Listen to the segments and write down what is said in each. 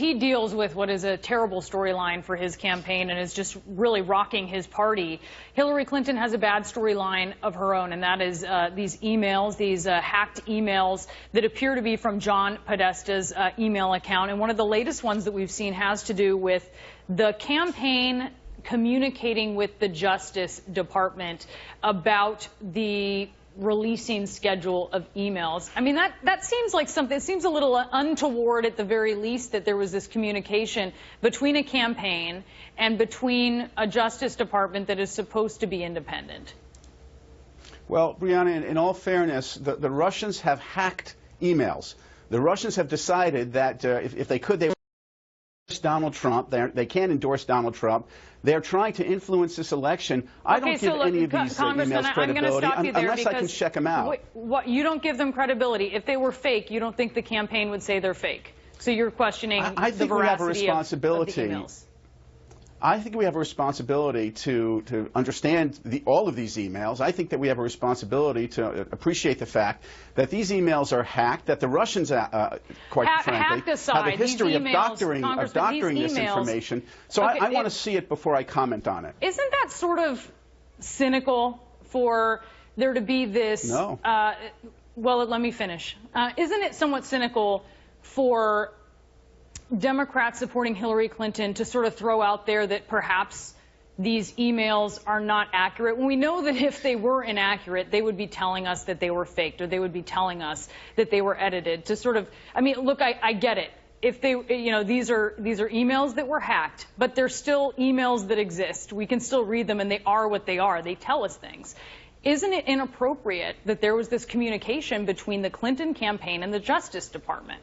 He deals with what is a terrible storyline for his campaign and is just really rocking his party. Hillary Clinton has a bad storyline of her own, and that is these emails, these hacked emails that appear to be from John Podesta's email account. And one of the latest ones that we've seen has to do with the campaign communicating with the Justice Department about the releasing schedule of emails. I mean, that seems like something, it seems a little untoward at the very least that there was this communication between a campaign and between a Justice Department that is supposed to be independent. Well, Brianna, in all fairness, the Russians have hacked emails. The Russians have decided that if they could, they would endorse Donald Trump. They can't endorse Donald Trump. They're trying to influence this election. I don't give any of these emails credibility unless I can check them out. You don't give them credibility. If they were fake, you don't think the campaign would say they're fake. So you're questioning the veracity of the emails. I think we have a responsibility to understand all of these emails. I think that we have a responsibility to appreciate the fact that these emails are hacked, that the Russians, quite frankly, have a history of doctoring this information. So I want to see it before I comment on it. Isn't that sort of cynical for there to be this? No. Well, let me finish. Isn't it somewhat cynical for Democrats supporting Hillary Clinton to sort of throw out there that perhaps these emails are not accurate, when we know that if they were inaccurate, they would be telling us that they were faked, or they would be telling us that they were edited? To sort of, I mean, look, I get it. If they, you know, these are emails that were hacked, but they're still emails that exist. We can still read them, and they are what they are. They tell us things. Isn't it inappropriate that there was this communication between the Clinton campaign and the Justice Department?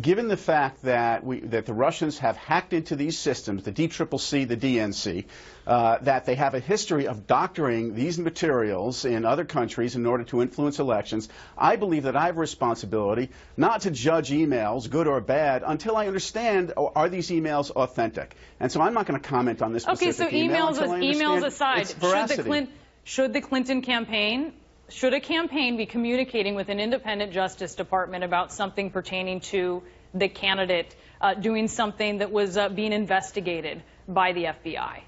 Given the fact that the Russians have hacked into these systems, the DCCC, the DNC, that they have a history of doctoring these materials in other countries in order to influence elections, I believe that I have a responsibility not to judge emails, good or bad, until I understand, are these emails authentic? And so I'm not going to comment on this specific email until I understand its veracity. Should the Clinton campaign, should a campaign be communicating with an independent Justice Department about something pertaining to the candidate doing something that was being investigated by the FBI?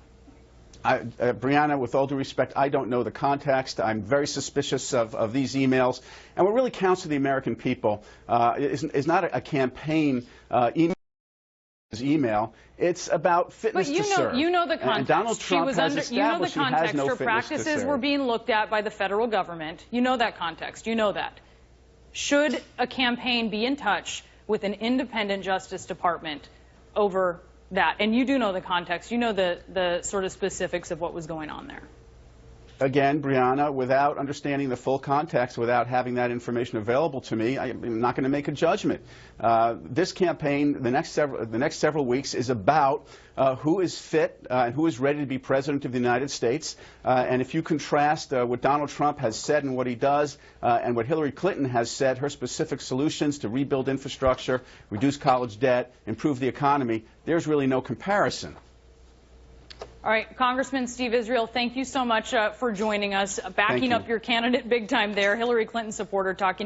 Brianna, with all due respect, I don't know the context. I'm very suspicious of these emails. And what really counts to the American people is not a campaign email. It's about fitness to serve. But you know the context. And Donald Trump has established he has no fitness to serve. Her practices were being looked at by the federal government. You know that context. You know that. Should a campaign be in touch with an independent Justice Department over that? And you do know the context. You know the sort of specifics of what was going on there. Again, Brianna, without understanding the full context, without having that information available to me, I'm not going to make a judgment. This campaign, the next several weeks, is about who is fit and who is ready to be president of the United States. And if you contrast what Donald Trump has said and what he does, and what Hillary Clinton has said, her specific solutions to rebuild infrastructure, reduce college debt, improve the economy, there's really no comparison. All right, Congressman Steve Israel, thank you so much for joining us, backing up your candidate big time there, Hillary Clinton supporter, talking